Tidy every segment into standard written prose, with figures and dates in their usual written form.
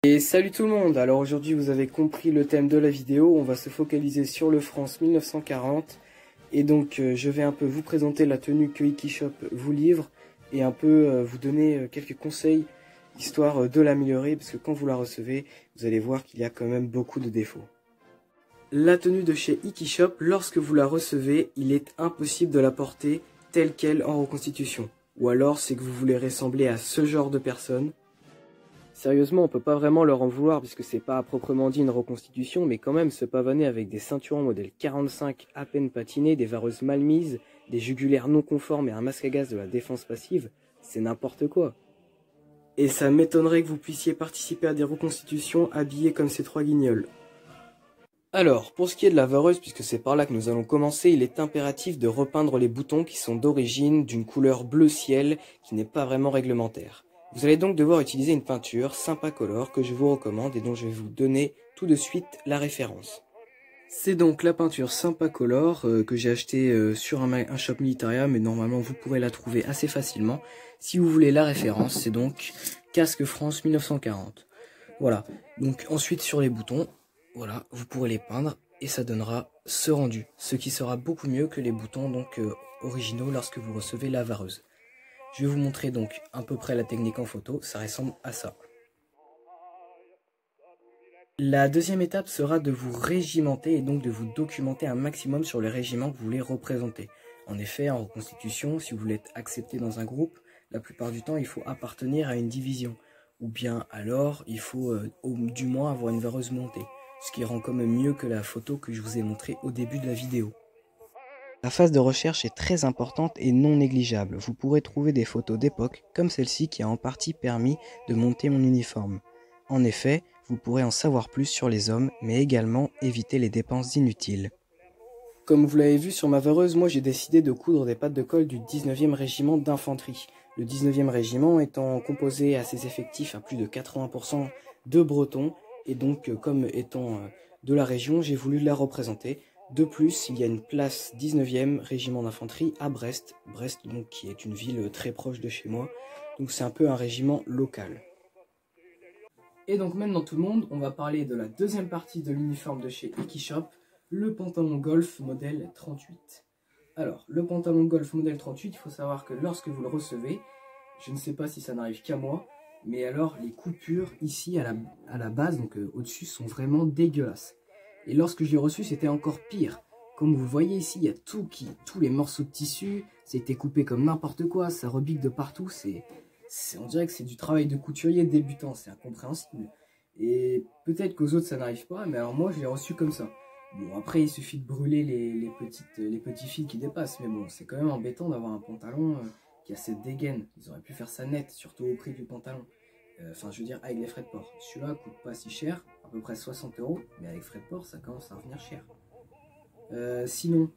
Et salut tout le monde. Alors aujourd'hui vous avez compris le thème de la vidéo, on va se focaliser sur le France 1940 et donc je vais un peu vous présenter la tenue que Ikishop vous livre et un peu vous donner quelques conseils histoire de l'améliorer, parce que quand vous la recevez vous allez voir qu'il y a quand même beaucoup de défauts. La tenue de chez Ikishop, lorsque vous la recevez, il est impossible de la porter telle qu'elle en reconstitution, ou alors c'est que vous voulez ressembler à ce genre de personne. Sérieusement, on peut pas vraiment leur en vouloir puisque c'est pas à proprement dit une reconstitution, mais quand même se pavaner avec des ceintures modèle 45 à peine patinées, des vareuses mal mises, des jugulaires non conformes et un masque à gaz de la défense passive, c'est n'importe quoi. Et ça m'étonnerait que vous puissiez participer à des reconstitutions habillés comme ces trois guignols. Alors, pour ce qui est de la vareuse, puisque c'est par là que nous allons commencer, il est impératif de repeindre les boutons qui sont d'origine d'une couleur bleu ciel qui n'est pas vraiment réglementaire. Vous allez donc devoir utiliser une peinture Sympacolor que je vous recommande et dont je vais vous donner tout de suite la référence. C'est donc la peinture Sympacolor que j'ai achetée sur un shop Militaria, mais normalement vous pourrez la trouver assez facilement. Si vous voulez la référence, c'est donc Casque France 1940. Voilà, donc ensuite sur les boutons, voilà, vous pourrez les peindre et ça donnera ce rendu, ce qui sera beaucoup mieux que les boutons donc originaux lorsque vous recevez la vareuse. Je vais vous montrer donc à peu près la technique en photo, ça ressemble à ça. La deuxième étape sera de vous régimenter et donc de vous documenter un maximum sur le régiment que vous voulez représenter. En effet, en reconstitution, si vous voulez être accepté dans un groupe, la plupart du temps il faut appartenir à une division. Ou bien alors, il faut du moins avoir une vareuse montée, ce qui rend quand même mieux que la photo que je vous ai montrée au début de la vidéo. La phase de recherche est très importante et non négligeable. Vous pourrez trouver des photos d'époque, comme celle-ci qui a en partie permis de monter mon uniforme. En effet, vous pourrez en savoir plus sur les hommes, mais également éviter les dépenses inutiles. Comme vous l'avez vu sur ma vareuse, moi j'ai décidé de coudre des pattes de colle du 19e régiment d'infanterie. Le 19e régiment étant composé à ses effectifs à plus de 80% de Bretons, et donc comme étant de la région, j'ai voulu la représenter. De plus, il y a une place 19e régiment d'infanterie à Brest, donc qui est une ville très proche de chez moi, donc c'est un peu un régiment local. Et donc maintenant tout le monde, on va parler de la deuxième partie de l'uniforme de chez Ikishop, le pantalon golf modèle 38. Alors, le pantalon golf modèle 38, il faut savoir que lorsque vous le recevez, je ne sais pas si ça n'arrive qu'à moi, mais alors les coupures ici à la base, donc au-dessus, sont vraiment dégueulasses. Et lorsque je l'ai reçu, c'était encore pire. Comme vous voyez ici, il y a tous les morceaux de tissu, c'était coupé comme n'importe quoi, ça rebique de partout, on dirait que c'est du travail de couturier débutant, c'est incompréhensible. Et peut-être qu'aux autres ça n'arrive pas, mais alors moi je l'ai reçu comme ça. Bon, après il suffit de brûler les petits fils qui dépassent, mais bon, c'est quand même embêtant d'avoir un pantalon qui a cette dégaine. Ils auraient pu faire ça net, surtout au prix du pantalon. Enfin, je veux dire, avec les frais de port. Celui-là coûte pas si cher, à peu près 60 €, mais avec frais de port, ça commence à revenir cher. Sinon,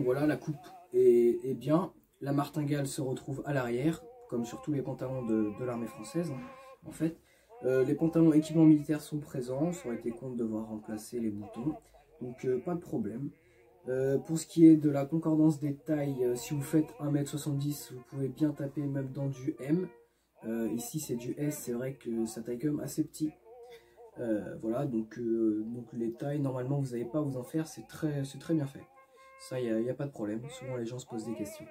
voilà, la coupe est bien. La martingale se retrouve à l'arrière, comme sur tous les pantalons de l'armée française, hein, en fait. Les pantalons équipements militaires sont présents, ça aurait été con de devoir remplacer les boutons, donc pas de problème. Pour ce qui est de la concordance des tailles, si vous faites 1m70, vous pouvez bien taper même dans du M. Ici c'est du S, c'est vrai que ça taille quand même assez petit. Voilà, donc les tailles, normalement vous n'avez pas à vous en faire, c'est très bien fait. Ça, il n'y a pas de problème, souvent les gens se posent des questions.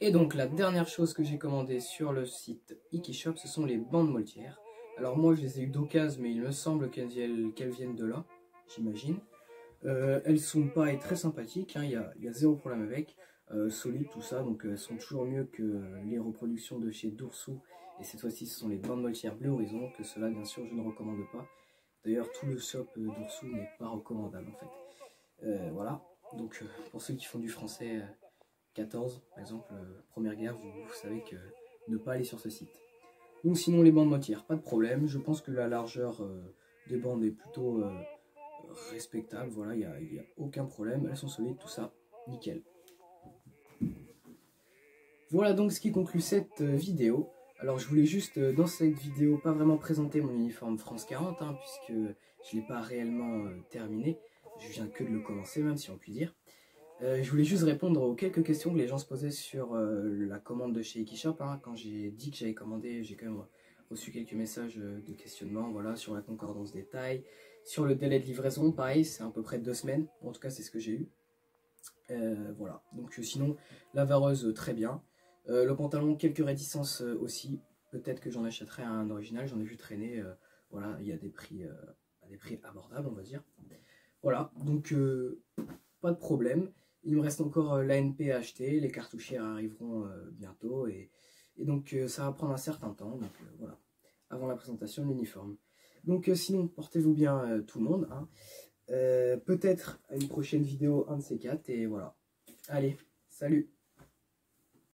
Et donc la dernière chose que j'ai commandée sur le site Ikishop, ce sont les bandes moltières. Alors moi je les ai eu d'occasion, mais il me semble qu'elles viennent de là, j'imagine. Elles sont pareil très sympathiques, hein, y a zéro problème avec, solides tout ça, donc elles sont toujours mieux que les reproductions de chez Doursou. Et cette fois-ci ce sont les bandes moltières Bleu Horizon, que cela bien sûr je ne recommande pas. D'ailleurs tout le shop Doursou n'est pas recommandable en fait. Voilà, donc pour ceux qui font du français 14 par exemple, Première Guerre, vous savez que ne pas aller sur ce site. Donc sinon les bandes moltières, pas de problème, je pense que la largeur des bandes est plutôt respectable, voilà, il n'y a aucun problème, elles sont solides, tout ça, nickel. Voilà donc ce qui conclut cette vidéo. Alors je voulais juste dans cette vidéo pas vraiment présenter mon uniforme France 40, hein, puisque je ne l'ai pas réellement terminé, je viens que de le commencer même si on peut dire. Je voulais juste répondre aux quelques questions que les gens se posaient sur la commande de chez Ikishop, hein. Quand j'ai dit que j'avais commandé, j'ai quand même reçu quelques messages de questionnement, voilà, sur la concordance des tailles, sur le délai de livraison, pareil, c'est à peu près 2 semaines, en tout cas c'est ce que j'ai eu. Voilà, donc sinon, la vareuse, très bien. Le pantalon, quelques réticences aussi, peut-être que j'en achèterai un original, j'en ai vu traîner, voilà, il y a des prix abordables, on va dire. Voilà, donc pas de problème. Il me reste encore l'ANP à acheter, les cartouchières arriveront bientôt, et donc ça va prendre un certain temps, donc voilà, avant la présentation de l'uniforme. Donc sinon, portez-vous bien tout le monde, hein. Peut-être à une prochaine vidéo, un de ces quatre, et voilà. Allez, salut!